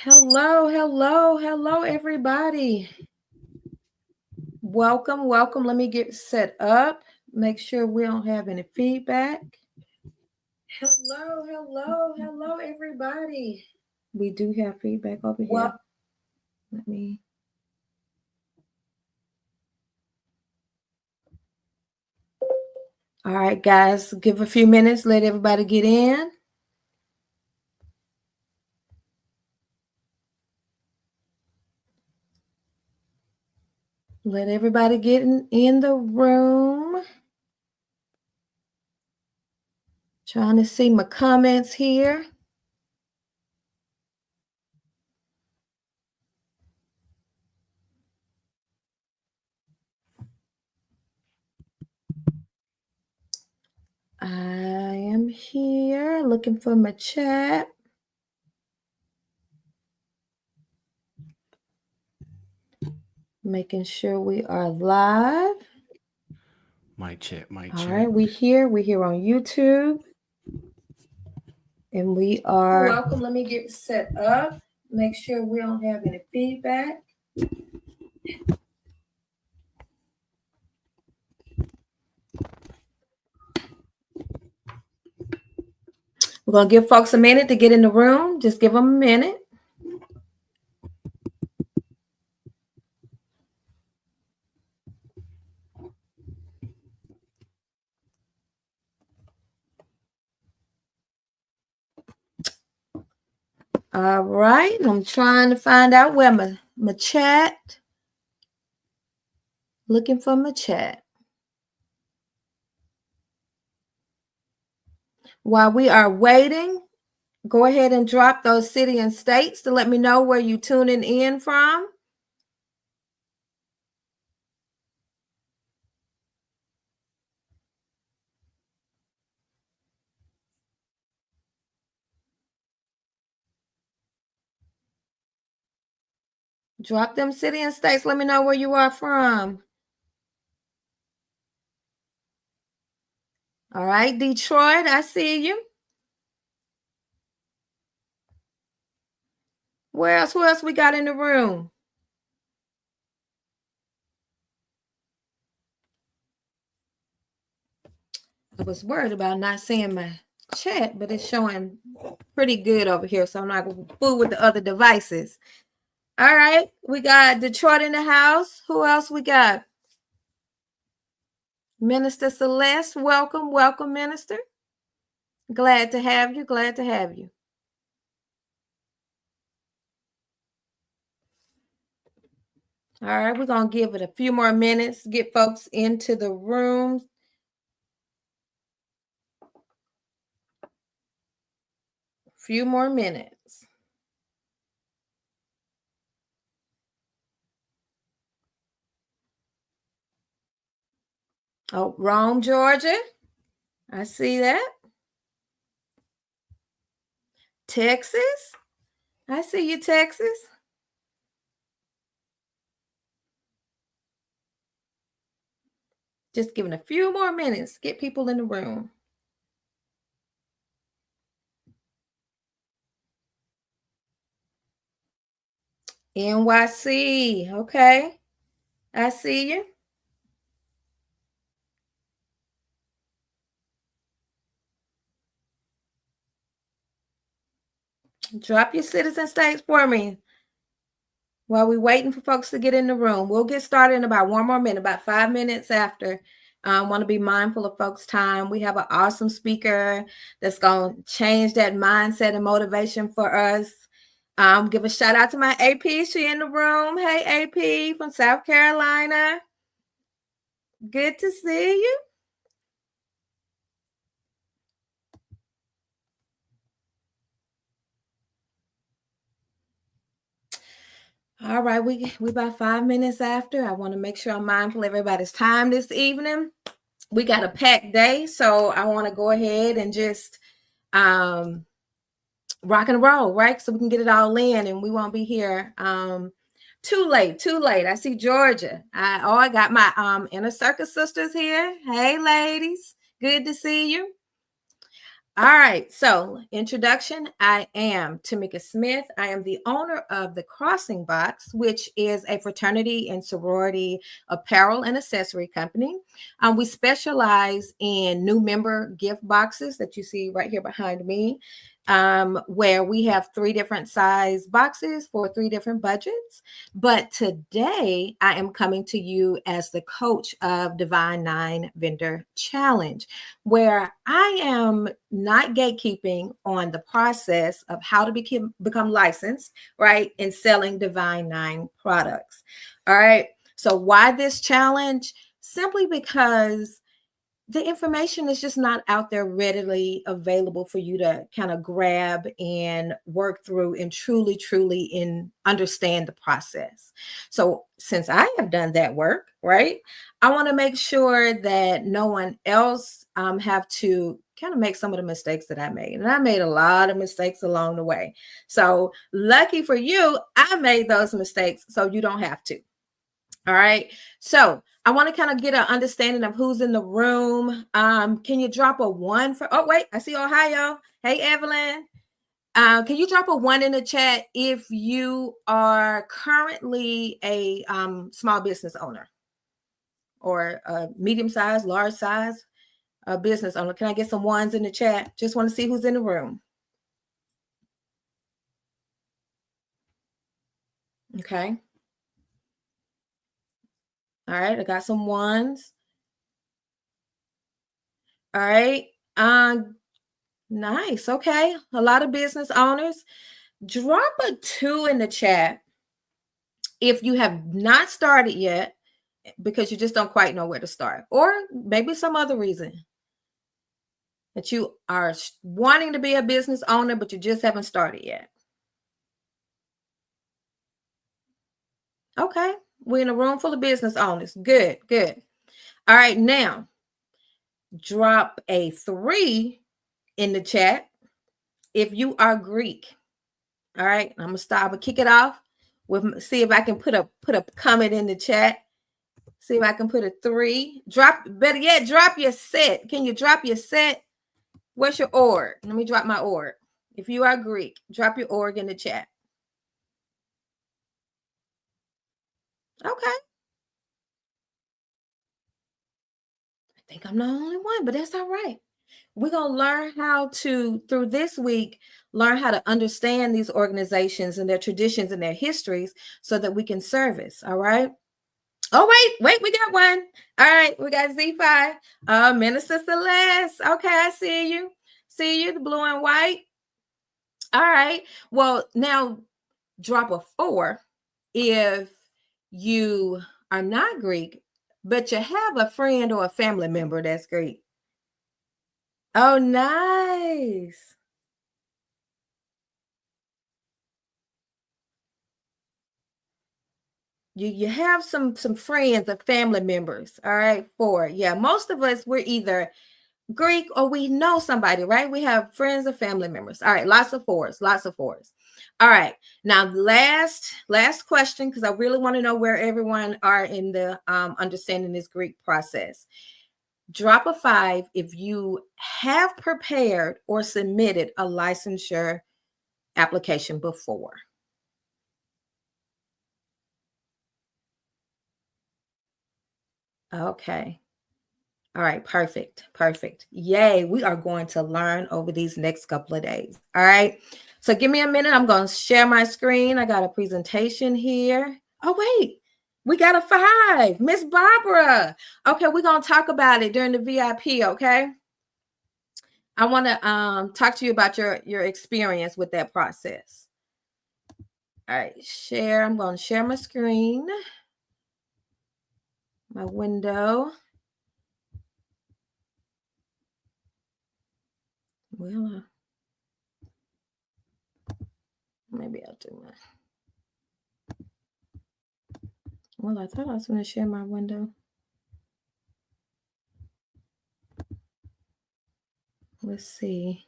Hello, everybody. Welcome. Let me get set up. Make sure we don't have any feedback. Hello, everybody. We do have feedback over here. Let me. All right, guys, give a few minutes. Let everybody get in. Let everybody get in the room. Trying to see my comments here. I am here looking for my chat. Making sure we are live. Mic check. All right, we're here on YouTube. And we are welcome. Let me get set up. Make sure we don't have any feedback. We're going to give folks a minute to get in the room. Just give them a minute. All right. I'm trying to find out where my chat. Looking for my chat. While we are waiting, go ahead and drop those city and states to let me know where you're tuning in from. Drop them city and states. Let me know where you are from. All right, Detroit, I see you. Who else we got in the room? I was worried about not seeing my chat, but it's showing pretty good over here, so I'm not going to fool with the other devices. All right, we got Detroit in the house. Who else we got? Minister Celeste, welcome, Minister. Glad to have you. All right, we're going to give it a few more minutes, get folks into the room. Few more minutes. Oh, Rome, Georgia. I see that. Texas. I see you, Texas. Just giving a few more minutes. Get people in the room. NYC. Okay. I see you. Drop your citizen states for me while we're waiting for folks to get in the room. We'll get started in about one more minute, about 5 minutes after. I want to be mindful of folks' time. We have an awesome speaker that's going to change that mindset and motivation for us. Give a shout out to my AP. She in the room. Hey, AP from South Carolina. Good to see you. All right, we about 5 minutes after. I want to make sure I'm mindful of everybody's time this evening. We got a packed day, so I want to go ahead and just rock and roll, right? So we can get it all in, and we won't be here too late. I see Georgia. I got my Inner Circle sisters here. Hey, ladies, good to see you. All right, so introduction. I am Tamika Smith. I am the owner of The Crossing Box, which is a fraternity and sorority apparel and accessory company. We specialize in new member gift boxes that you see right here behind me, where we have 3 different size boxes for 3 different budgets. But today I am coming to you as the coach of Divine 9 Vendor Challenge, where I am not gatekeeping on the process of how to become licensed, right, in selling Divine 9 products. All right. So why this challenge? Simply because the information is just not out there readily available for you to kind of grab and work through and truly understand the process. So since I have done that work, right, I want to make sure that no one else have to kind of make some of the mistakes that I made. And I made a lot of mistakes along the way. So lucky for you, I made those mistakes so you don't have to. All right. So I want to kind of get an understanding of who's in the room. Can you drop a 1 for, oh, wait, I see Ohio. Hey, Evelyn. Can you drop a 1 in the chat if you are currently a small business owner or a medium size, large size business owner? Can I get some 1s in the chat? Just want to see who's in the room. Okay. All right. I got some 1s. All right. Nice. Okay. A lot of business owners. Drop a 2 in the chat if you have not started yet because you just don't quite know where to start, or maybe some other reason that you are wanting to be a business owner, but you just haven't started yet. Okay. We're in a room full of business owners. Good, good. All right. Now, drop a 3 in the chat if you are Greek. All right. I'm gonna kick it off with, see if I can put a comment in the chat. See if I can put a 3. Better yet, drop your set. Can you drop your set? What's your org? Let me drop my org. If you are Greek, drop your org in the chat. Okay. I think I'm the only one, but that's all right. We're going to learn how to, through this week, learn how to understand these organizations and their traditions and their histories so that we can service. All right. Oh, wait, we got 1. All right, we got Z5. Minister Celeste. Okay, I see you. See you, the blue and white. All right. Well, now drop a 4 if you are not Greek, but you have a friend or a family member that's Greek. Oh, nice. You have some friends or family members. All right, 4. Yeah, most of us, we're either Greek or we know somebody, right? We have friends or family members. All right, lots of 4s, lots of 4s. All right, now last question, because I really want to know where everyone are in the understanding this Greek process. Drop a 5 if you have prepared or submitted a licensure application before. Okay. All right, perfect. Yay, we are going to learn over these next couple of days. All right, so give me a minute. I'm going to share my screen. I got a presentation here. Oh, wait, we got a 5. Miss Barbara. Okay, we're going to talk about it during the VIP, okay? I want to talk to you about your experience with that process. All right, share. I'm going to share my screen, my window. Well, maybe I'll do my. Well, I thought I was going to share my window. Let's see.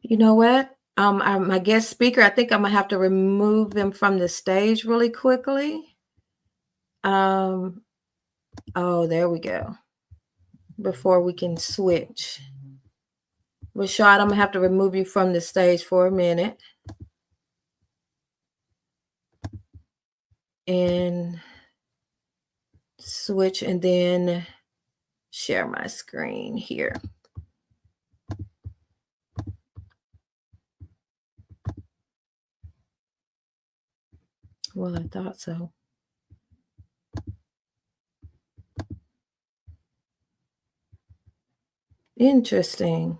You know what? My guest speaker, I think I'm gonna have to remove them from the stage really quickly. Oh, there we go. Before we can switch. Rashad, I'm gonna have to remove you from the stage for a minute. And switch and then share my screen here. Well, I thought so. Interesting.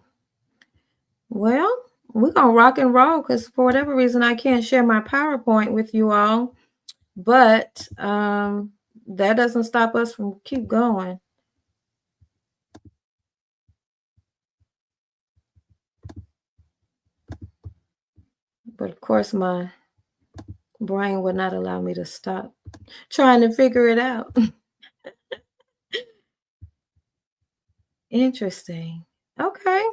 Well, we're going to rock and roll because for whatever reason, I can't share my PowerPoint with you all. But that doesn't stop us from keep going. But of course, my brain would not allow me to stop trying to figure it out. Interesting. Okay.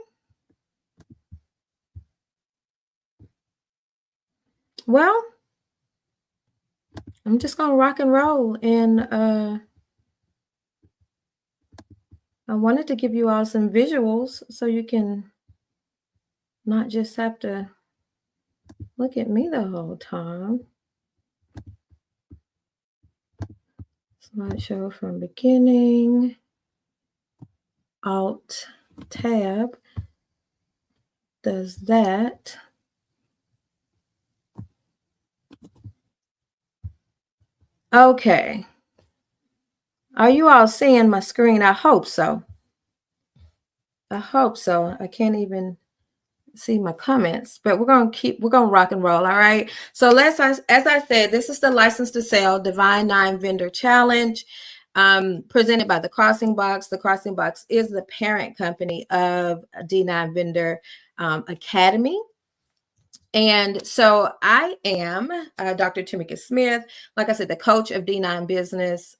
Well, I'm just going to rock and roll. And I wanted to give you all some visuals so you can not just have to look at me the whole time. Slideshow from beginning. Alt tab does that. Okay. Are you all seeing my screen? I hope so. I hope so. I can't even see my comments, but we're going to rock and roll. All right. So as I said, this is the License to Sell Divine 9 Vendor Challenge. Presented by The Crossing Box. The Crossing Box is the parent company of D9 Vendor Academy. And so I am Dr. Tamika Smith, like I said, the coach of D9 Business,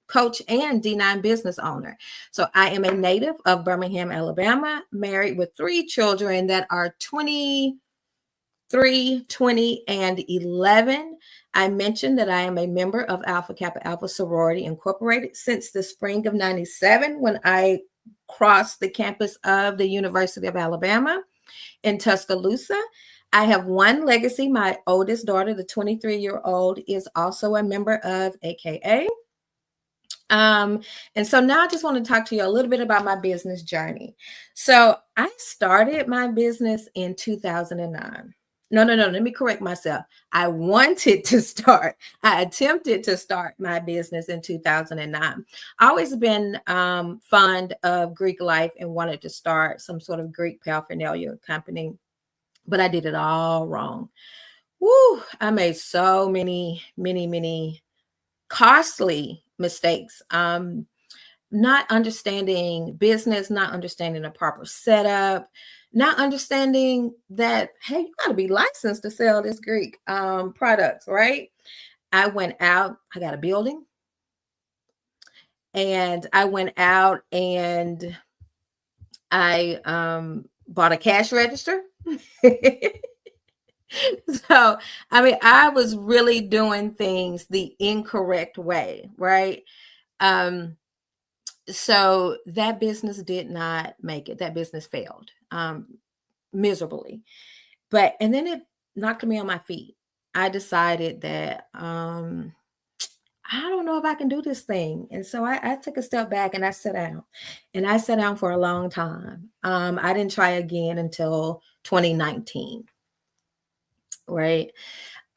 coach and D9 business owner. So I am a native of Birmingham, Alabama, married with 3 children that are 23, 20, and 11. I mentioned that I am a member of Alpha Kappa Alpha Sorority Incorporated since the spring of 97 when I crossed the campus of the University of Alabama in Tuscaloosa. I have one legacy. My oldest daughter, the 23-year-old, is also a member of AKA. And so now I just want to talk to you a little bit about my business journey. So I started my business in 2009. No, let me correct myself. I wanted to start. I attempted to start my business in 2009. I always been fond of Greek life and wanted to start some sort of Greek paraphernalia company, but I did it all wrong. Woo! I made so many costly mistakes. Not understanding business, not understanding the proper setup, not understanding that, hey, you got to be licensed to sell this Greek products, right? I went out, I got a building, and I went out and I bought a cash register. So, I mean, I was really doing things the incorrect way, right? So that business did not make it. That business failed miserably. And then it knocked me on my feet. I decided that I don't know if I can do this thing. And so I took a step back and I sat down. And I sat down for a long time. I didn't try again until 2019. Right.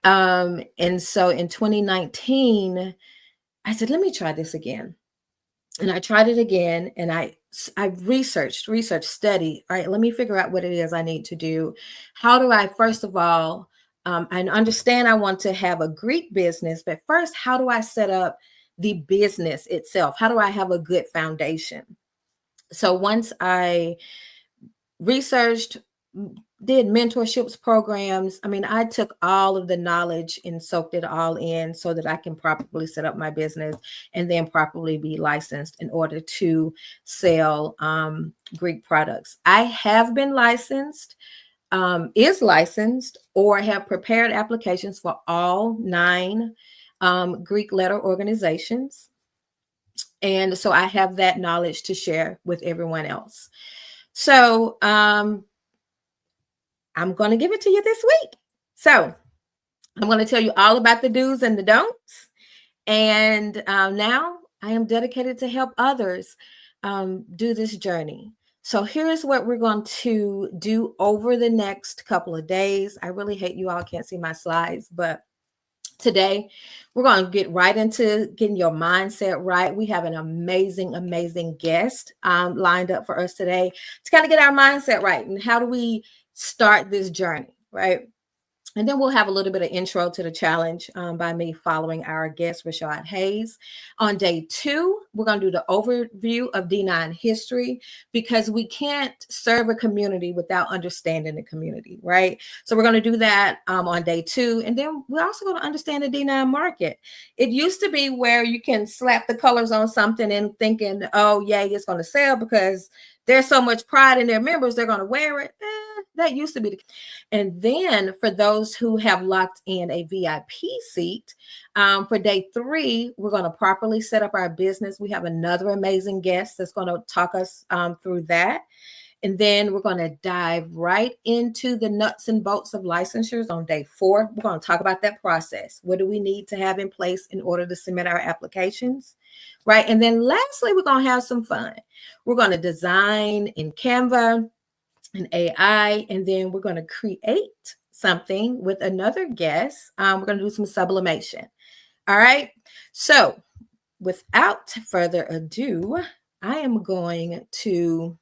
And so in 2019, I said, let me try this again. And I tried it again and I researched, studied. All right, let me figure out what it is I need to do. How do I, first of all, I understand I want to have a Greek business, but first, how do I set up the business itself? How do I have a good foundation? So once I researched, did mentorships programs. I mean, I took all of the knowledge and soaked it all in so that I can properly set up my business and then properly be licensed in order to sell Greek products. I have been licensed, is licensed, or have prepared applications for all 9 Greek letter organizations. And so I have that knowledge to share with everyone else. So I'm going to give it to you this week. So I'm going to tell you all about the do's and the don'ts. And now I am dedicated to help others do this journey. So here's what we're going to do over the next couple of days. I really hate you all can't see my slides, but today we're going to get right into getting your mindset right. We have an amazing guest lined up for us today to kind of get our mindset right. And how do we start this journey, right? And then we'll have a little bit of intro to the challenge by me following our guest, Rashad Hayes. On day 2, we're going to do the overview of D9 history, because we can't serve a community without understanding the community, right? So we're going to do that on day 2. And then we're also going to understand the D9 market. It used to be where you can slap the colors on something and thinking, oh, yay, it's going to sell because there's so much pride in their members, they're going to wear it. That used to be the case. And then for those who have locked in a VIP seat, for day 3, we're going to properly set up our business. We have another amazing guest that's going to talk us through that. And then we're going to dive right into the nuts and bolts of licensures on day 4. We're going to talk about that process. What do we need to have in place in order to submit our applications? Right. And then lastly, we're going to have some fun. We're going to design in Canva and AI, and then we're going to create something with another guest. We're going to do some sublimation. All right. So without further ado, I am going to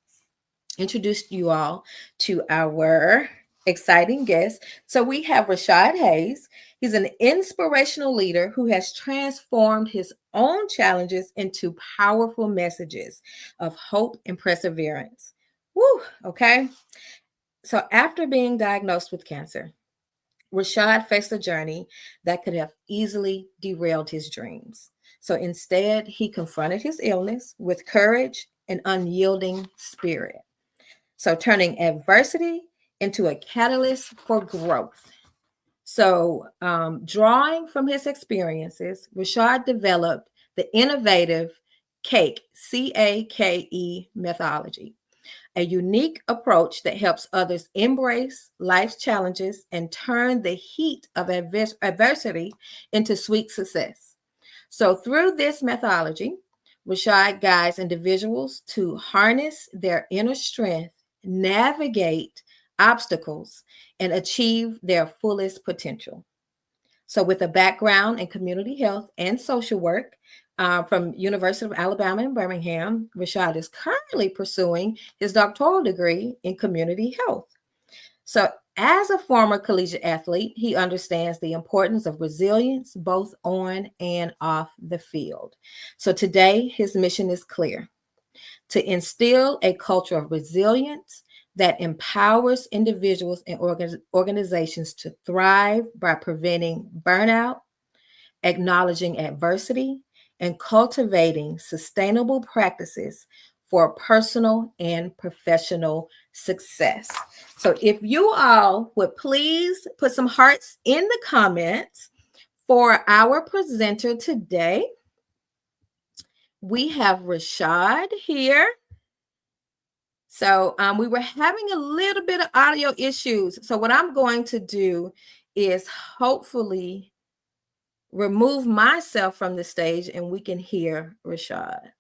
introduce you all to our exciting guest. So we have Rashad Hayes. He's an inspirational leader who has transformed his own challenges into powerful messages of hope and perseverance. Woo, okay. So after being diagnosed with cancer, Rashad faced a journey that could have easily derailed his dreams. So instead, he confronted his illness with courage and unyielding spirit. So turning adversity into a catalyst for growth. So drawing from his experiences, Rashad developed the innovative CAKE, C-A-K-E methodology, a unique approach that helps others embrace life's challenges and turn the heat of adversity into sweet success. So through this methodology, Rashad guides individuals to harness their inner strength, navigate obstacles, and achieve their fullest potential. So with a background in community health and social work from University of Alabama in Birmingham, Rashad is currently pursuing his doctoral degree in community health. So as a former collegiate athlete, he understands the importance of resilience both on and off the field. So today, his mission is clear: to instill a culture of resilience that empowers individuals and organizations to thrive by preventing burnout, acknowledging adversity, and cultivating sustainable practices for personal and professional success. So if you all would please put some hearts in the comments for our presenter today. We have Rashad here. So we were having a little bit of audio issues. So what I'm going to do is hopefully remove myself from the stage and we can hear Rashad.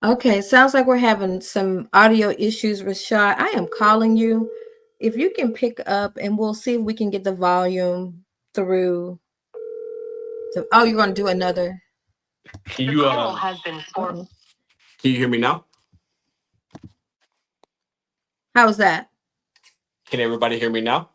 Okay, sounds like we're having some audio issues, Rashad. I am calling you. If you can pick up and we'll see if we can get the volume through. Oh, you're going to do another. Can you Uh-oh. can you hear me now? How's that? Can everybody hear me now?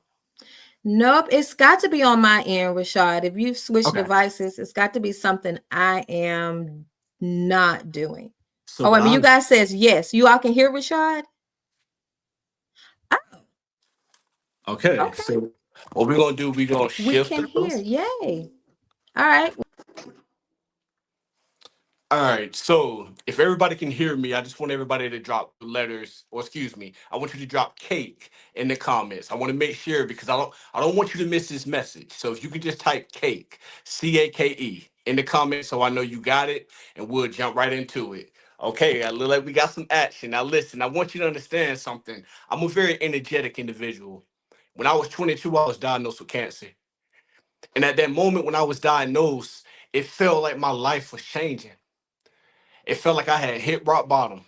Nope, it's got to be on my end, Rashad. If you've switched Okay. devices, it's got to be something I am not doing. So Oh, I mean, you guys says yes. You all can hear Rashad? Oh, okay. okay. So what we're gonna do, we're gonna We shift can the hear. Yay. All right. All right. So if everybody can hear me, I just want everybody to drop letters, or excuse me, I want you to drop cake in the comments. I want to make sure because I don't want you to miss this message. So if you can just type cake, CAKE in the comments so I know you got it and we'll jump right into it. Okay, I look like we got some action. Now listen, I want you to understand something. I'm a very energetic individual. When I was 22, I was diagnosed with cancer. And at that moment when I was diagnosed, it felt like my life was changing. It felt like I had hit rock bottom.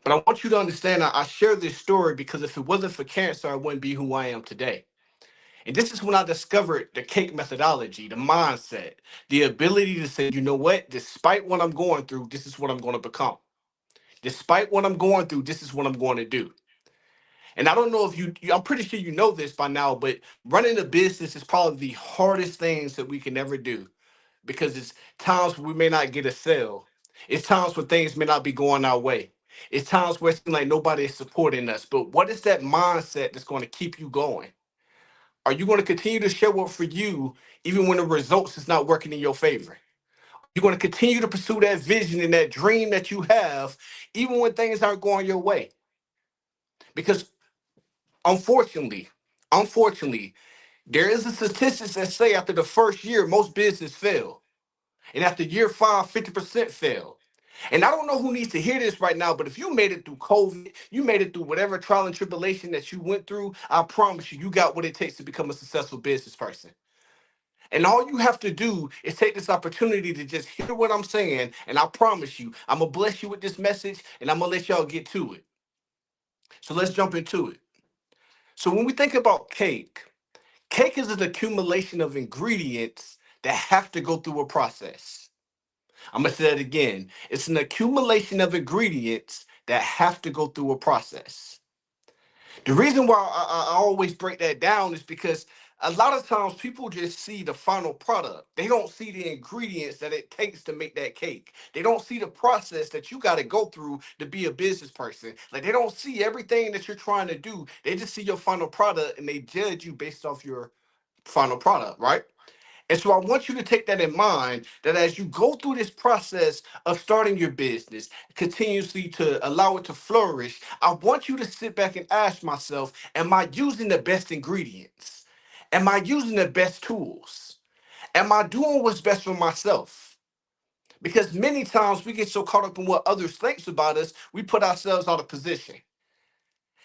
But I want you to understand, I share this story because if it wasn't for cancer, I wouldn't be who I am today. And this is when I discovered the cake methodology, the mindset, the ability to say, you know what, despite what I'm going through, this is what I'm going to become. Despite what I'm going through, this is what I'm going to do. And I don't know if I'm pretty sure you know this by now, but running a business is probably the hardest things that we can ever do because it's times we may not get a sale. It's times where things may not be going our way. It's times where it seems like nobody is supporting us. But what is that mindset that's going to keep you going? Are you going to continue to show up for you even when the results is not working in your favor? You're going to continue to pursue that vision and that dream that you have, even when things aren't going your way. Because unfortunately, there is a statistics that say after the first year, most business fail. And after year 5, 50% fail. And I don't know who needs to hear this right now, but if you made it through COVID, you made it through whatever trial and tribulation that you went through, I promise you, you got what it takes to become a successful business person. And all you have to do is take this opportunity to just hear what I'm saying. And I promise you, I'm going to bless you with this message and I'm going to let y'all get to it. So let's jump into it. So when we think about cake is an accumulation of ingredients that have to go through a process. I'm going to say that again. It's an accumulation of ingredients that have to go through a process. The reason why I always break that down is because a lot of times people just see the final product. They don't see the ingredients that it takes to make that cake. They don't see the process that you got to go through to be a business person. Like they don't see everything that you're trying to do. They just see your final product and they judge you based off your final product, right? And so I want you to take that in mind that as you go through this process of starting your business, continuously to allow it to flourish, I want you to sit back and ask myself, am I using the best ingredients? Am I using the best tools? Am I doing what's best for myself? Because many times we get so caught up in what others think about us, we put ourselves out of position.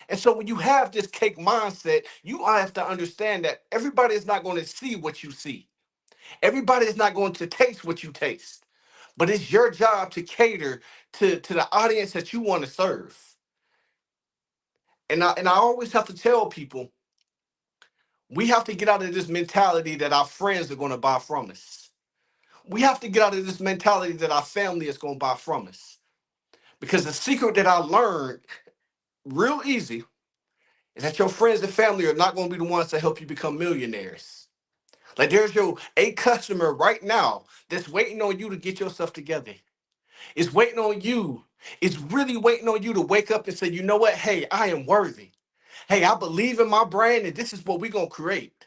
And so when you have this cake mindset, you have to understand that everybody is not going to see what you see. Everybody is not going to taste what you taste, but it's your job to cater to the audience that you want to serve. And I always have to tell people, we have to get out of this mentality that our friends are going to buy from us. We have to get out of this mentality that our family is going to buy from us. Because the secret that I learned real easy is that your friends and family are not going to be the ones to help you become millionaires. Like there's a customer right now that's waiting on you to get yourself together. It's waiting on you. It's really waiting on you to wake up and say, you know what? Hey, I am worthy. Hey, I believe in my brand and this is what we're going to create.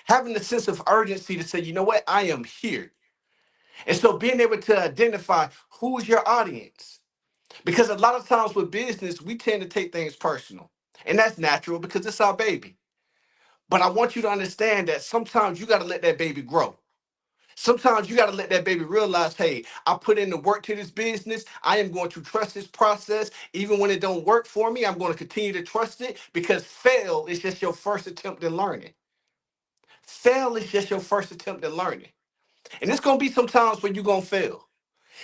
Having the sense of urgency to say, you know what? I am here. And so being able to identify who's your audience. Because a lot of times with business, we tend to take things personal. And that's natural because it's our baby. But I want you to understand that sometimes you got to let that baby grow. Sometimes you got to let that baby realize, hey, I put in the work to this business. I am going to trust this process. Even when it don't work for me, I'm going to continue to trust it because fail is just your first attempt at learning. Fail is just your first attempt at learning. And it's going to be some times when you're going to fail.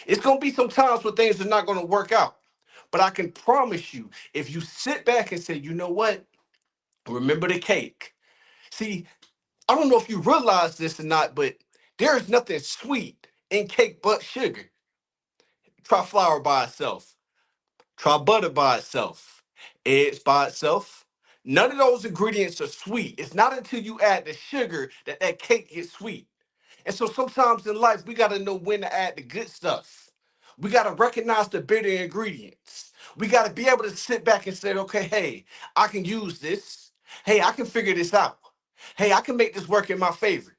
It's going to be some times when things are not going to work out. But I can promise you, if you sit back and say, you know what? Remember the cake. See, I don't know if you realize this or not, but there is nothing sweet in cake but sugar. Try flour by itself. Try butter by itself. Eggs by itself. None of those ingredients are sweet. It's not until you add the sugar that that cake gets sweet. And so sometimes in life, we got to know when to add the good stuff. We got to recognize the bitter ingredients. We got to be able to sit back and say, okay, hey, I can use this. Hey, I can figure this out. Hey, I can make this work in my favor.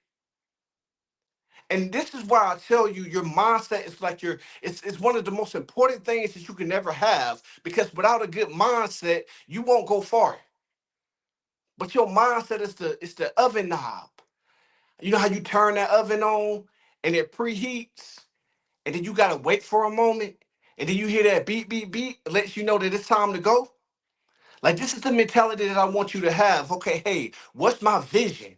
And this is why I tell you, your mindset is like it's one of the most important things that you can ever have, because without a good mindset, you won't go far. But your mindset is the oven knob. You know how you turn that oven on and it preheats, and then you gotta wait for a moment, and then you hear that beep, beep, beep, it lets you know that it's time to go. Like, this is the mentality that I want you to have. Okay, hey, what's my vision?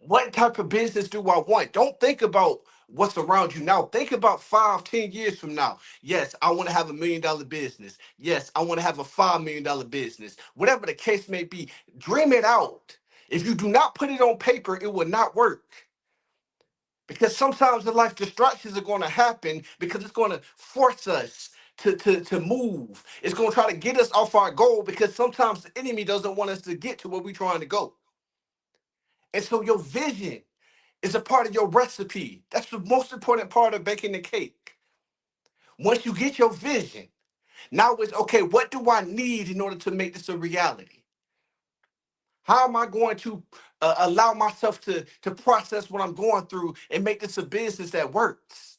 What type of business do I want? Don't think about what's around you now. Think about 5, 10 years from now. Yes, I want to have $1 million business. Yes, I want to have a $5 million business. Whatever the case may be, dream it out. If you do not put it on paper, it will not work. Because sometimes in life, distractions are going to happen because it's going to force us to move. It's going to try to get us off our goal because sometimes the enemy doesn't want us to get to where we're trying to go. And so your vision is a part of your recipe. That's the most important part of baking the cake. Once you get your vision, now it's okay, what do I need in order to make this a reality? How am I going to allow myself to process what I'm going through and make this a business that works?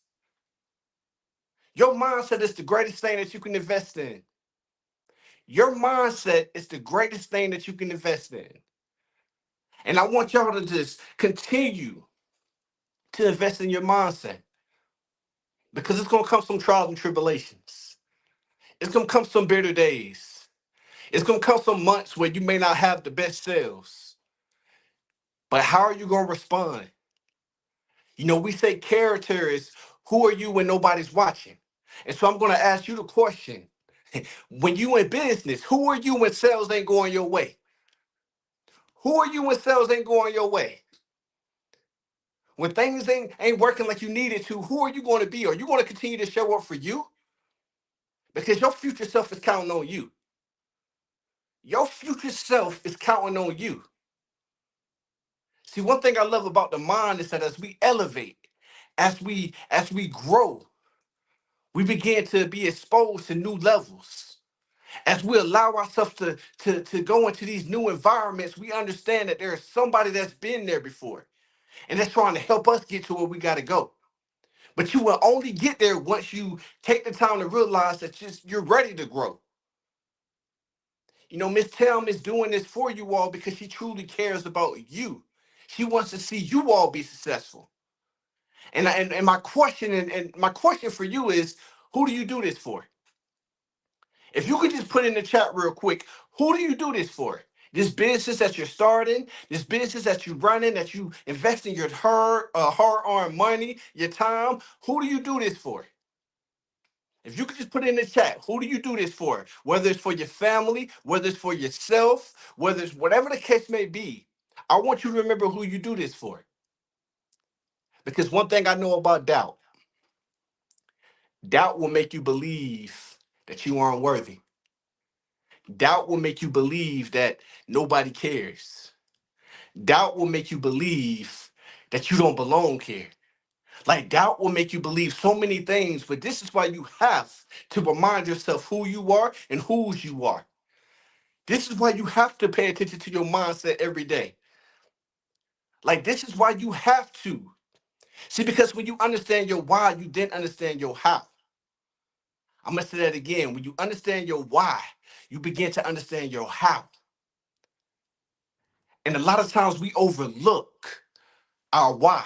Your mindset is the greatest thing that you can invest in. Your mindset is the greatest thing that you can invest in. And I want y'all to just continue to invest in your mindset, because it's going to come some trials and tribulations. It's going to come some bitter days. It's going to come some months where you may not have the best sales. But how are you going to respond? You know, we say character is who are you when nobody's watching? And so I'm going to ask you the question. When you in business, who are you when sales ain't going your way? Who are you when sales ain't going your way? When things ain't working like you needed to, who are you going to be? Are you going to continue to show up for you? Because your future self is counting on you. Your future self is counting on you. See, one thing I love about the mind is that as we elevate, as we grow, we begin to be exposed to new levels. As we allow ourselves to go into these new environments, we understand that there is somebody that's been there before and that's trying to help us get to where we got to go. But you will only get there once you take the time to realize that you're ready to grow. You know, Miss Telm is doing this for you all because she truly cares about you. She wants to see you all be successful. And my question and my question for you is, who do you do this for? If you could just put in the chat real quick, who do you do this for? This business that you're starting, this business that you're running, that you invest in your hard-earned money, your time. Who do you do this for? If you could just put it in the chat, who do you do this for? Whether it's for your family, whether it's for yourself, whether it's whatever the case may be, I want you to remember who you do this for. Because one thing I know about doubt, doubt will make you believe that you aren't worthy. Doubt will make you believe that nobody cares. Doubt will make you believe that you don't belong here. Like, doubt will make you believe so many things, but this is why you have to remind yourself who you are and whose you are. This is why you have to pay attention to your mindset every day. Like, this is why you have to. See, because when you understand your why, you then understand your how. I'm going to say that again. When you understand your why, you begin to understand your how. And a lot of times we overlook our why.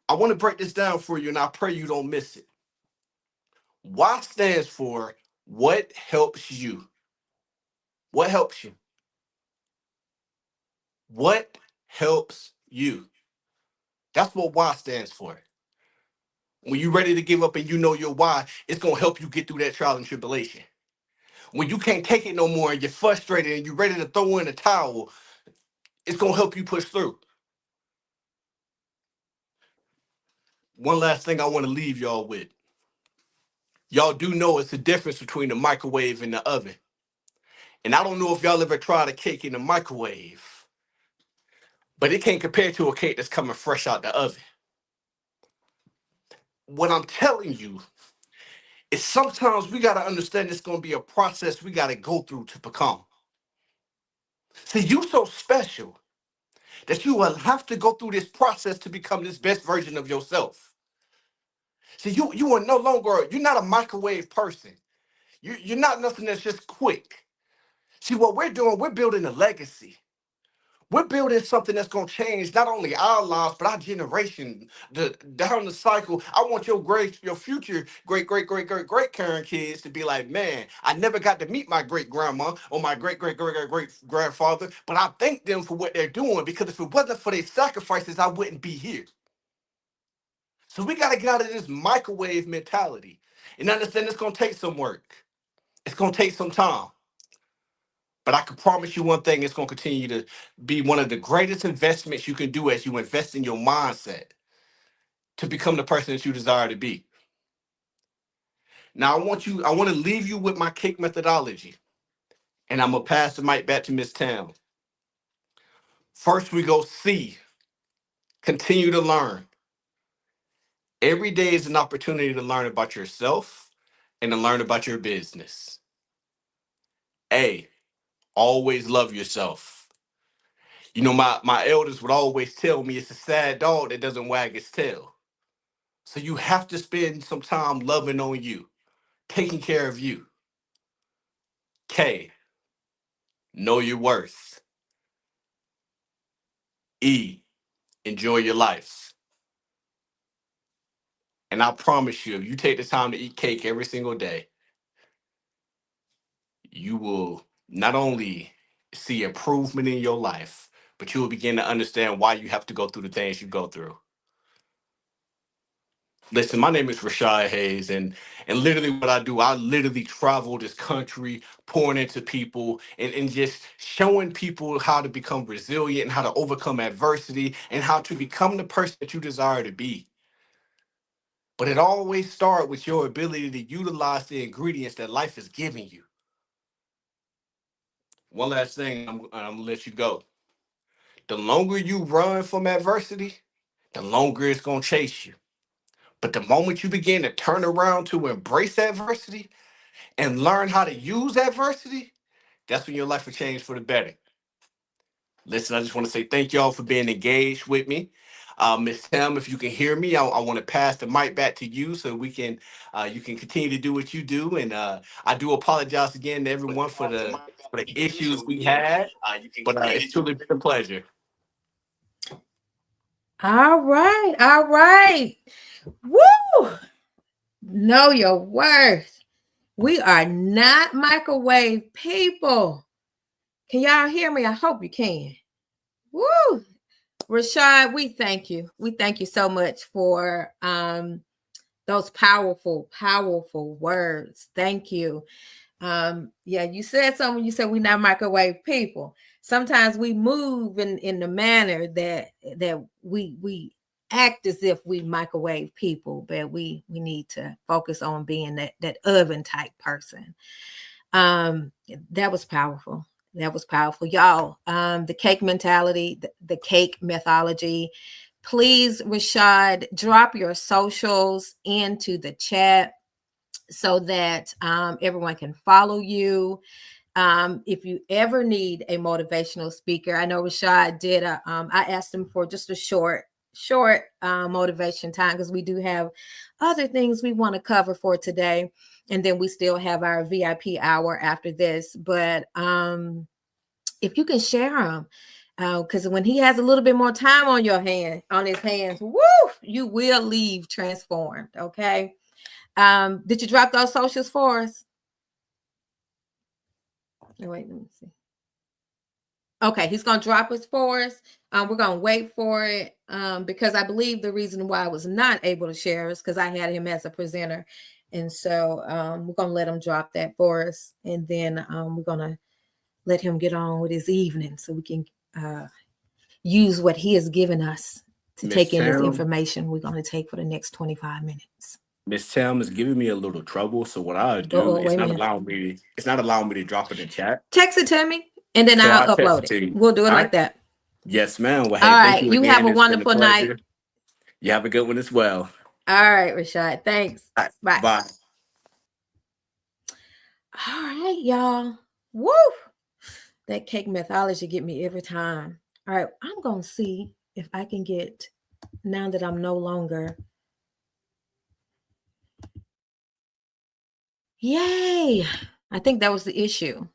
I want to break this down for you, and I pray you don't miss it. Why stands for what helps you. What helps you? What helps you? That's what why stands for. When you're ready to give up and you know your why, it's going to help you get through that trial and tribulation. When you can't take it no more and you're frustrated and you're ready to throw in the towel, it's going to help you push through. One last thing I want to leave y'all with. Y'all do know it's the difference between the microwave and the oven. And I don't know if y'all ever tried a cake in the microwave, but it can't compare to a cake that's coming fresh out the oven. What I'm telling you is sometimes we got to understand it's going to be a process we got to go through to become. See, you so special that you will have to go through this process to become this best version of yourself. See, you are no longer, you're not a microwave person. You're not nothing that's just quick. See, what we're doing, we're building a legacy. We're building something that's going to change not only our lives, but our generation, down the cycle. I want your future great grandkids to be like, man, I never got to meet my great grandma or my great grandfather, but I thank them for what they're doing, because if it wasn't for their sacrifices, I wouldn't be here. So we got to get out of this microwave mentality and understand it's going to take some work. It's going to take some time. But I can promise you one thing, it's going to continue to be one of the greatest investments you can do as you invest in your mindset to become the person that you desire to be. Now, I want to leave you with my cake methodology, and I'm going to pass the mic back to Miss Tam. First, we go see, continue to learn. Every day is an opportunity to learn about yourself and to learn about your business. A, always love yourself. You know, my elders would always tell me it's a sad dog that doesn't wag its tail. So you have to spend some time loving on you, taking care of you. K, know your worth. E, enjoy your life. And I promise you, if you take the time to eat cake every single day, you will not only see improvement in your life, but you will begin to understand why you have to go through the things you go through. Listen, my name is Rashad Hayes, and literally what I do, I literally travel this country, pouring into people and just showing people how to become resilient and how to overcome adversity and how to become the person that you desire to be. But it always starts with your ability to utilize the ingredients that life is giving you. One last thing, I'm gonna let you go. The longer you run from adversity, the longer it's gonna chase you. But the moment you begin to turn around to embrace adversity and learn how to use adversity, that's when your life will change for the better. Listen, I just want to say thank y'all for being engaged with me. Miss Tim, if you can hear me, I want to pass the mic back to you so we can you can continue to do what you do. And I do apologize again to everyone for the issues we had, but it's truly been a pleasure. All right. All right. Woo! Know your worth. We are not microwave people. Can y'all hear me? I hope you can. Woo! Rashad, we thank you. We thank you so much for those powerful, powerful words. Thank you. Yeah, you said something. You said we're not microwave people. Sometimes we move in the manner that we act as if we microwave people, but we need to focus on being that oven type person. That was powerful. That was powerful, y'all. The cake mentality, the cake methodology. Please, Rashad, drop your socials into the chat so that everyone can follow you. If you ever need a motivational speaker, I know Rashad did. I asked him for just a short motivation time because we do have other things we want to cover for today, and then we still have our VIP hour after this. But if you can share them, because when he has a little bit more time on his hands, woo, you will leave transformed. Okay. Did you drop those socials for us? Oh, wait, let me see. Okay, he's going to drop us for us. We're going to wait for it because I believe the reason why I was not able to share is because I had him as a presenter. And so we're going to let him drop that for us. And then we're going to let him get on with his evening so we can use what he has given us to Miss take in this Tam. information we're going to take for the next 25 minutes. Miss Tam is giving me a little trouble. So what I'll do, Uh-oh, it's wait a not minute. allowing me to drop it in chat. Text it to me and then So I'll I'll text upload it to it. you. We'll do it All like right. that. Yes, ma'am. Well, All hey, right. thank you You again. have a It's been a wonderful night. pleasure. You have a good one as well. All right, Rashad. Thanks. All right. Bye. Bye. All right, y'all. Woo! That cake methodology get me every time. All right, I'm going to see if I can get, now that I'm no longer. Yay! I think that was the issue.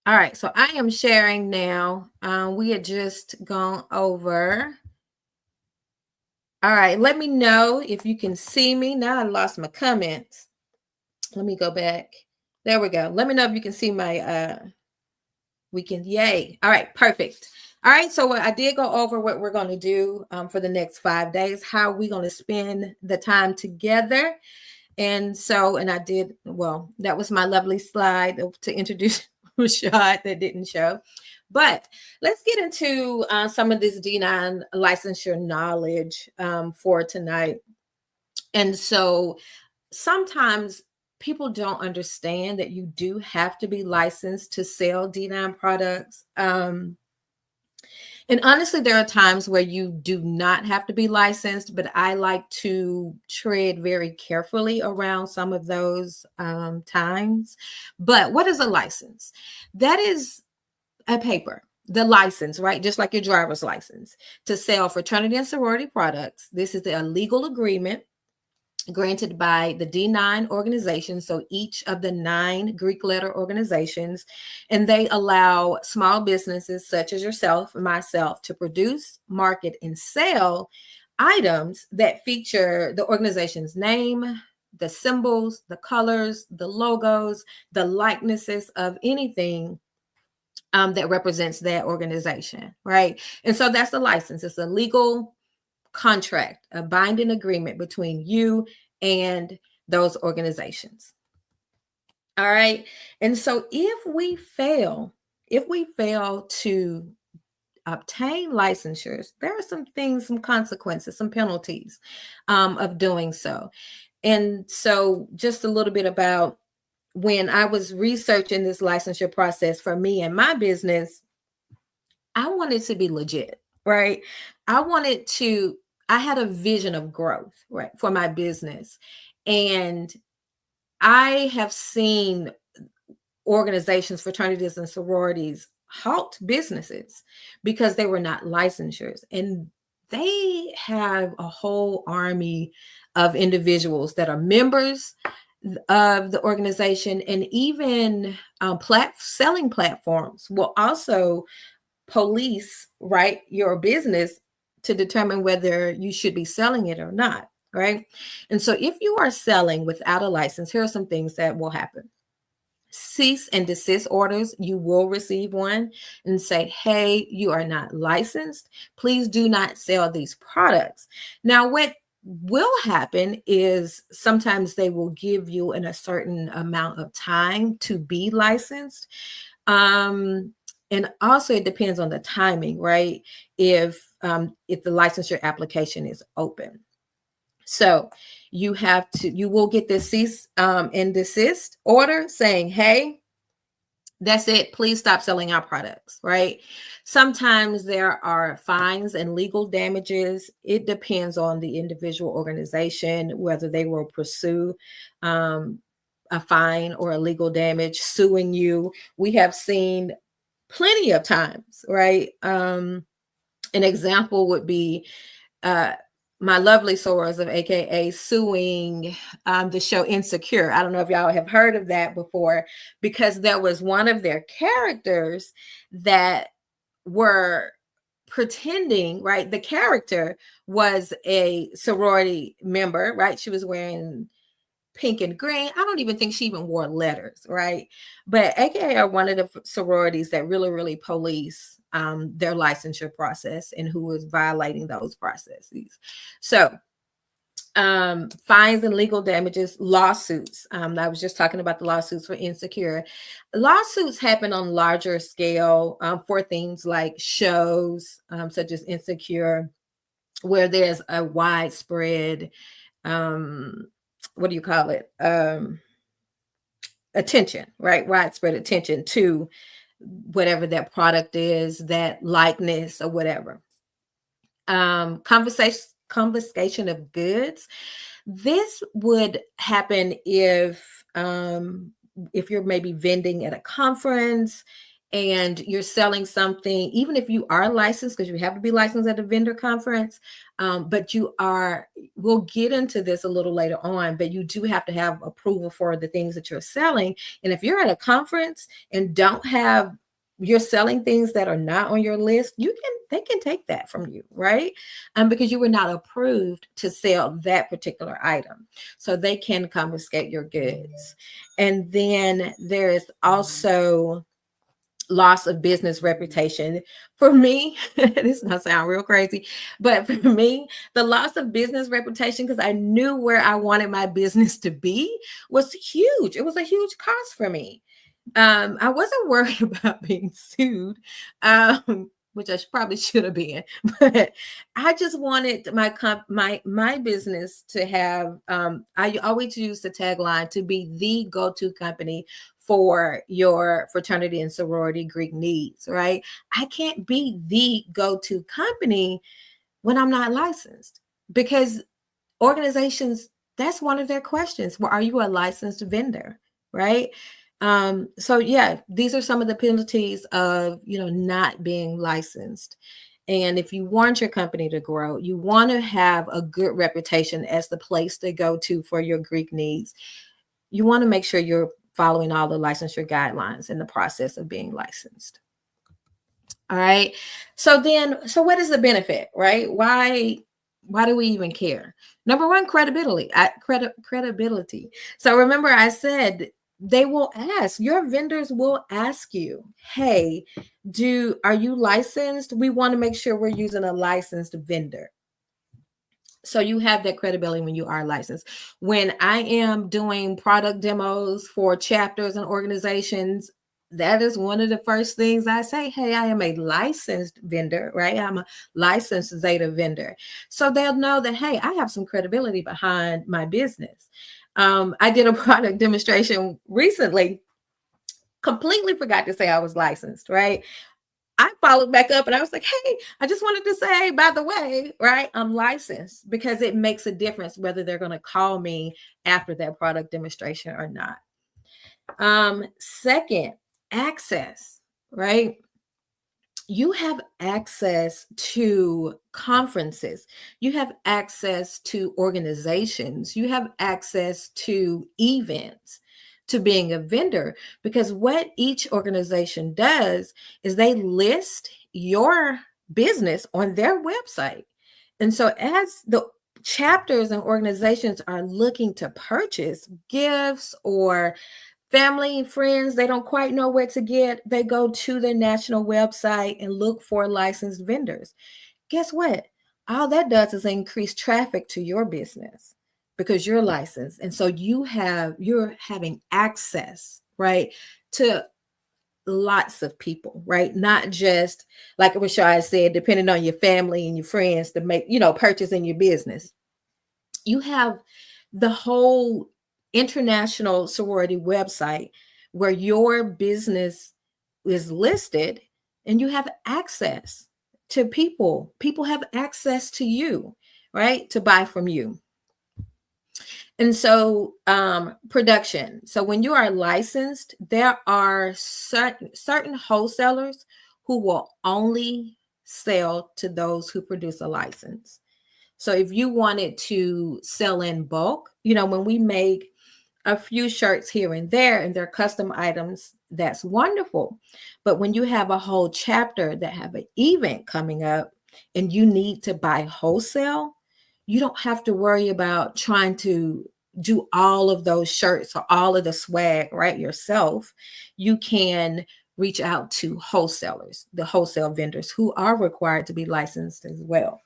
All right, so I am sharing now. We had just gone over. All right, let me know if you can see me. Now I lost my comments. Let me go back. There we go. Let me know if you can see my weekend. Yay. All right, perfect. All right, so I did go over what we're going to do for the next 5 days, how we're going to spend the time together. And so, and I did, well, that was my lovely slide to introduce Rashad that didn't show. But let's get into some of this D9 licensure knowledge for tonight. And so sometimes people don't understand that you do have to be licensed to sell D9 products. And honestly, there are times where you do not have to be licensed, but I like to tread very carefully around some of those times. But what is a license? That is a paper, the license, right? Just like your driver's license to sell fraternity and sorority products. This is a legal agreement granted by the D9 organization, so each of the 9 Greek letter organizations, and they allow small businesses such as yourself and myself to produce, market, and sell items that feature the organization's name, the symbols, the colors, the logos, the likenesses of anything that represents that organization, right? And so that's the license. It's a legal contract, a binding agreement between you and those organizations. All right. And so if we fail to obtain licensures, there are some things, some consequences, some penalties of doing so. And so just a little bit about when I was researching this licensure process for me and my business, I wanted to be legit, right? I had a vision of growth, right, for my business. And I have seen organizations, fraternities, and sororities halt businesses because they were not licensures. And they have a whole army of individuals that are members of the organization, and even selling platforms will also police, right, your business to determine whether you should be selling it or not, right? And so if you are selling without a license, here are some things that will happen. Cease and desist orders, you will receive one and say, hey, you are not licensed. Please do not sell these products. Now, what will happen is sometimes they will give you in a certain amount of time to be licensed. And also it depends on the timing, right? If the licensure application is open. So you will get this cease and desist order saying, hey, that's it. Please stop selling our products, right? Sometimes there are fines and legal damages. It depends on the individual organization, whether they will pursue a fine or a legal damage, suing you. We have seen plenty of times, right? An example would be my lovely Soros of AKA suing the show Insecure. I don't know if y'all have heard of that before, because there was one of their characters that were pretending, right? The character was a sorority member, right? She was wearing pink and green. I don't even think she even wore letters, right? But AKA are one of the sororities that really, really police their licensure process and who is violating those processes. So fines and legal damages, lawsuits. I was just talking about the lawsuits for Insecure. Lawsuits happen on larger scale for things like shows such as Insecure, where there's a widespread, what do you call it? Attention, right? Widespread attention to whatever that product is, that likeness or whatever. Confiscation of goods. This would happen if you're maybe vending at a conference and you're selling something, even if you are licensed, because you have to be licensed at a vendor conference, but we'll get into this a little later on, but you do have to have approval for the things that you're selling. And if you're at a conference and you're selling things that are not on your list, they can take that from you, right? Because you were not approved to sell that particular item. So they can confiscate your goods. And then there is also loss of business reputation. For me, this is gonna sound real crazy, but for me, the loss of business reputation, because I knew where I wanted my business to be, was huge. It was a huge cost for me. I wasn't worried about being sued, which I probably should have been, but I just wanted my business to have. I always use the tagline to be the go-to company for your fraternity and sorority Greek needs. Right? I can't be the go-to company when I'm not licensed, because organizations, that's one of their questions. Well, are you a licensed vendor? Right? So yeah, these are some of the penalties of, not being licensed. And if you want your company to grow, you want to have a good reputation as the place to go to for your Greek needs. You want to make sure you're following all the licensure guidelines in the process of being licensed. All right. So what is the benefit, right? Why do we even care? Number one, credibility. Credibility. So remember, I said your vendors will ask you, hey, are you licensed? We want to make sure we're using a licensed vendor. So you have that credibility when you are licensed. When I am doing product demos for chapters and organizations, that is one of the first things I say. Hey, I am a licensed vendor, right? I'm a licensed Zeta vendor. So they'll know that, hey, I have some credibility behind my business. I did a product demonstration recently, completely forgot to say I was licensed, right? I followed back up and I was like, hey, I just wanted to say, by the way, right, I'm licensed, because it makes a difference whether they're going to call me after that product demonstration or not. Second, access, right? You have access to conferences. You have access to organizations. You have access to events, to being a vendor, because what each organization does is they list your business on their website. And so as the chapters and organizations are looking to purchase gifts or family and friends, they don't quite know where to get, they go to their national website and look for licensed vendors. Guess what? All that does is increase traffic to your business because you're licensed. And so you're having access, right, to lots of people, right? Not just like Rashad said, depending on your family and your friends to make, purchase in your business. You have the whole international sorority website where your business is listed, and you have access to people. People have access to you, right, to buy from you. And so production. So when you are licensed, there are certain wholesalers who will only sell to those who produce a license. So if you wanted to sell in bulk, when we make a few shirts here and there and they're custom items, that's wonderful. But when you have a whole chapter that have an event coming up and you need to buy wholesale, you don't have to worry about trying to do all of those shirts or all of the swag right yourself, you can reach out to wholesalers, the wholesale vendors who are required to be licensed as well.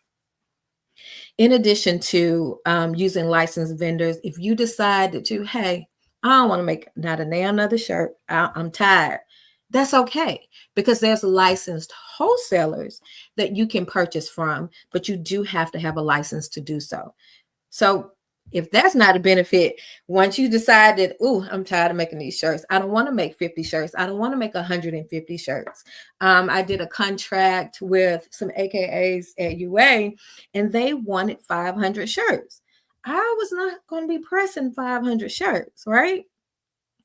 In addition to using licensed vendors, if you decide that hey, I don't want to make not a nail another shirt, I'm tired, that's okay, because there's licensed wholesalers that you can purchase from, but you do have to have a license to do so. So if that's not a benefit, once you decide that, oh, I'm tired of making these shirts, I don't want to make 50 shirts, I don't want to make 150 shirts. I did a contract with some AKAs at UA, and they wanted 500 shirts. I was not going to be pressing 500 shirts, right?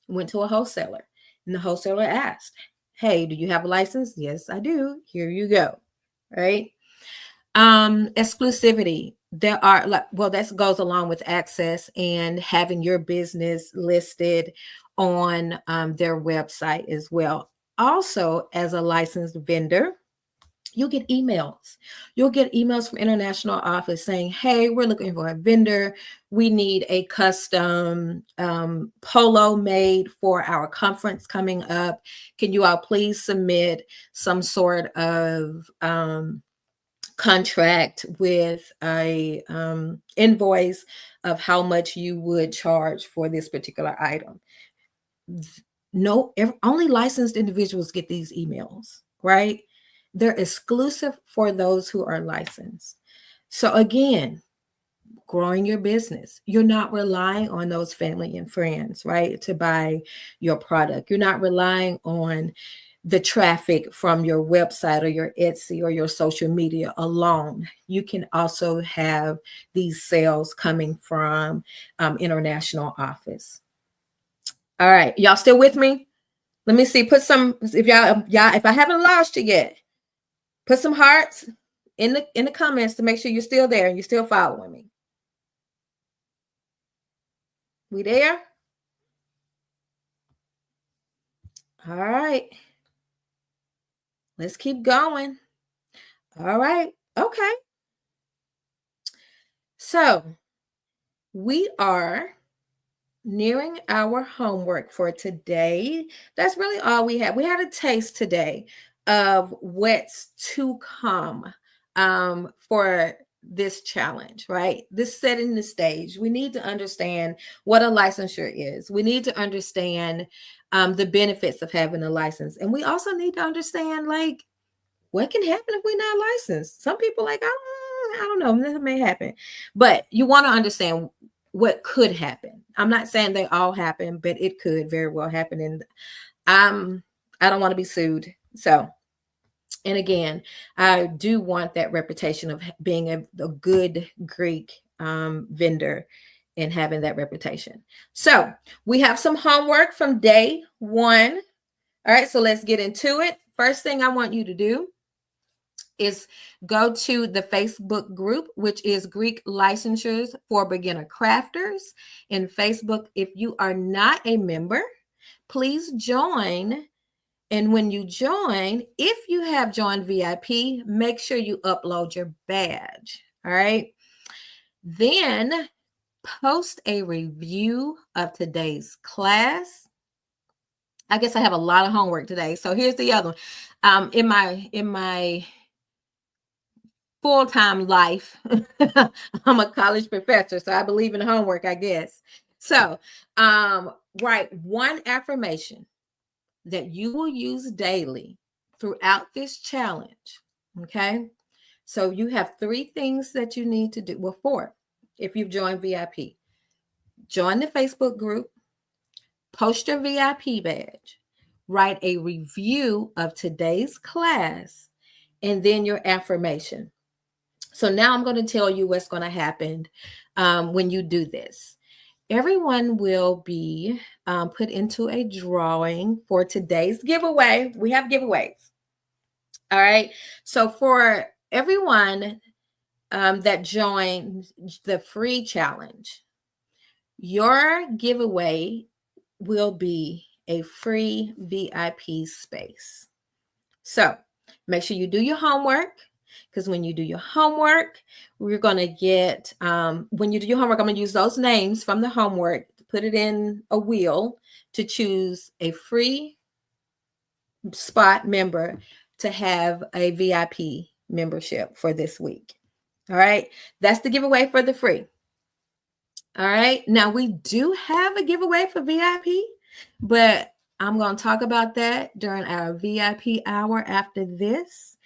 Went to a wholesaler, and the wholesaler asked, hey, do you have a license? Yes, I do. Here you go, right? Exclusivity. There are that goes along with access and having your business listed on their website as well. Also, as a licensed vendor, you'll get emails. You'll get emails from international office saying, hey, we're looking for a vendor. We need a custom polo made for our conference coming up. Can you all please submit some sort of contract with a invoice of how much you would charge for this particular item? Only licensed individuals get these emails, right? They're exclusive for those who are licensed. So again, growing your business, you're not relying on those family and friends, right, to buy your product. You're not relying on the traffic from your website or your Etsy or your social media alone. You can also have these sales coming from international office. All right, y'all still with me? Let me see. Put some, if I haven't lost you yet, put some hearts in the comments to make sure you're still there and you're still following me. We there? All right. Let's keep going. All right. Okay. So we are nearing our homework for today. That's really all we had. We had a taste today of what's to come for this challenge, right? This setting the stage. We need to understand what a licensure is. We need to understand the benefits of having a license. And we also need to understand, like, what can happen if we're not licensed? Some people like, I don't know, this may happen. But you want to understand what could happen. I'm not saying they all happen, but it could very well happen. And I don't want to be sued. So, and again, I do want that reputation of being a good Greek vendor and having that reputation. So we have some homework from day one. All right, so let's get into it. First thing I want you to do is go to the Facebook group, which is Greek Licensures for Beginner Crafters in Facebook. If you are not a member, please join. And when you join, if you have joined VIP, make sure you upload your badge. All right. Then post a review of today's class. I guess I have a lot of homework today. So here's the other one. In my full-time life, I'm a college professor, so I believe in homework, I guess. So write one affirmation that you will use daily throughout this challenge. Okay. So you have 3 things that you need to do. Well, 4, if you've joined VIP. Join the Facebook group, post your VIP badge, write a review of today's class, and then your affirmation. So now I'm going to tell you what's going to happen when you do this. Everyone will be put into a drawing for today's giveaway. We have giveaways. All right. So for everyone that joined the free challenge, your giveaway will be a free VIP space. So make sure you do your homework. because when you do your homework, we're going to get, when you do your homework, I'm going to use those names from the homework, put it in a wheel to choose a free spot member to have a VIP membership for this week. All right. That's the giveaway for the free. All right. Now we do have a giveaway for VIP, but I'm going to talk about that during our VIP hour after this.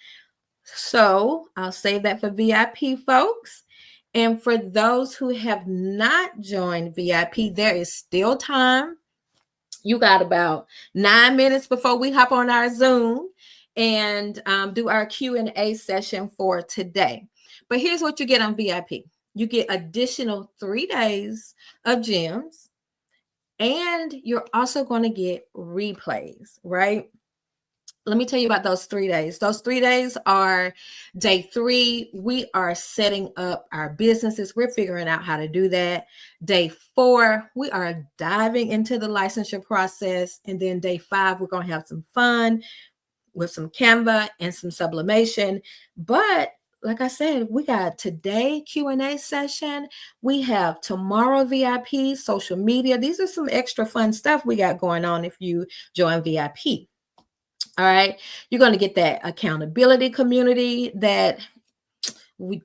So I'll save that for VIP folks. And for those who have not joined VIP, there is still time. You got about 9 minutes before we hop on our Zoom and do our Q&A session for today. But here's what you get on VIP. You get additional 3 days of gems, and you're also going to get replays, right? Let me tell you about those 3 days. Those 3 days are day 3. We are setting up our businesses. We're figuring out how to do that. Day 4, we are diving into the licensure process. And then day 5, we're going to have some fun with some Canva and some sublimation. But like I said, we got today Q&A session. We have tomorrow VIP, social media. These are some extra fun stuff we got going on if you join VIP. All right. You're going to get that accountability community that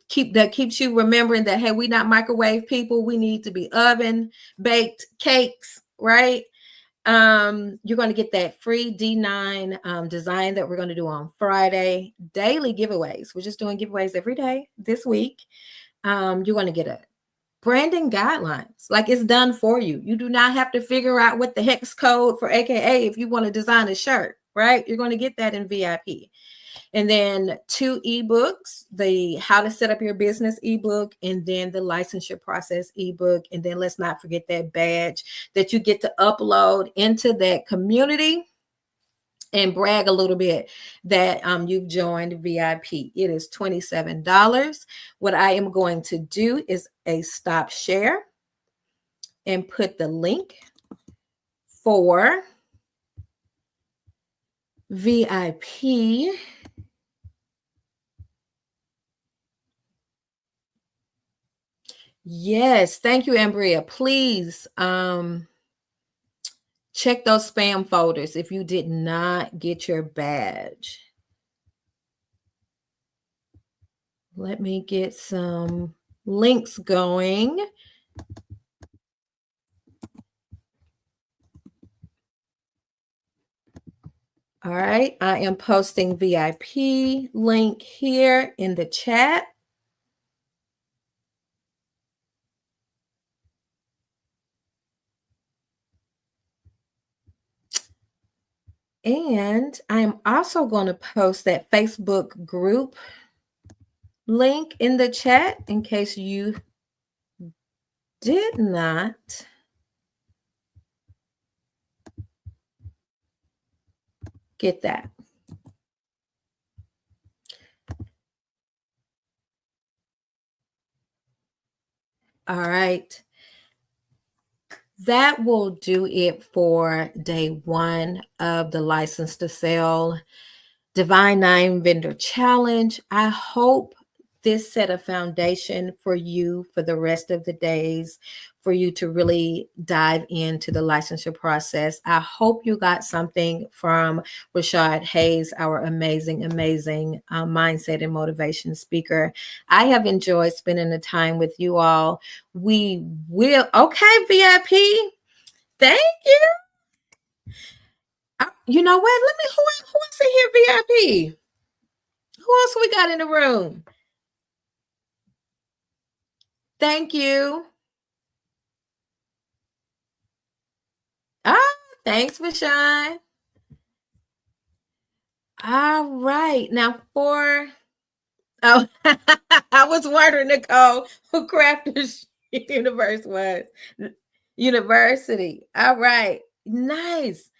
keeps you remembering that, hey, we're not microwave people. We need to be oven baked cakes, right? You're going to get that free D9 design that we're going to do on Friday. Daily giveaways. We're just doing giveaways every day this week. You're going to get a branding guidelines. Like, it's done for you. You do not have to figure out what the hex code for AKA if you want to design a shirt, right? You're going to get that in VIP. And then 2 ebooks, the how to set up your business ebook, and then the licensure process ebook. And then let's not forget that badge that you get to upload into that community and brag a little bit that you've joined VIP. It is $27. What I am going to do is a stop share and put the link for VIP. Yes, thank you, Ambria. Please check those spam folders if you did not get your badge. Let me get some links going. All right, I am posting VIP link here in the chat. And I am also going to post that Facebook group link in the chat in case you did not get that. All right. That will do it for day 1 of the License to Sell Divine 9 Vendor Challenge. I hope this set a foundation for you for the rest of the days, for you to really dive into the licensure process. I hope you got something from Rashad Hayes, our amazing mindset and motivation speaker. I have enjoyed spending the time with you all. We will. Okay, VIP. Thank you. You know what? Let me. Who else in here? VIP. Who else we got in the room? Thank you. Thanks, Rashawn. All right. Now I was wondering, Nicole, who Crafters Universe was. University. All right. Nice.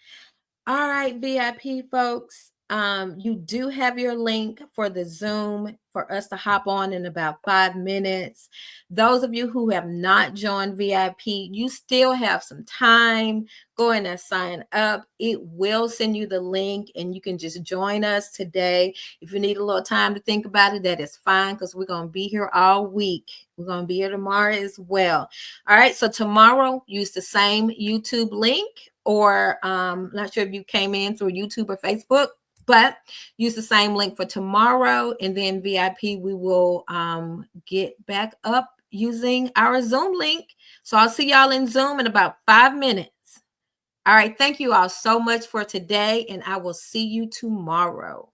All right, VIP folks. You do have your link for the Zoom for us to hop on in about 5 minutes. Those of you who have not joined VIP, you still have some time. Go in and sign up. It will send you the link and you can just join us today. If you need a little time to think about it, that is fine, because we're going to be here all week. We're going to be here tomorrow as well. All right. So tomorrow, use the same YouTube link, or not sure if you came in through YouTube or Facebook, but use the same link for tomorrow. And then VIP, we will get back up using our Zoom link. So I'll see y'all in Zoom in about 5 minutes. All right. Thank you all so much for today, and I will see you tomorrow.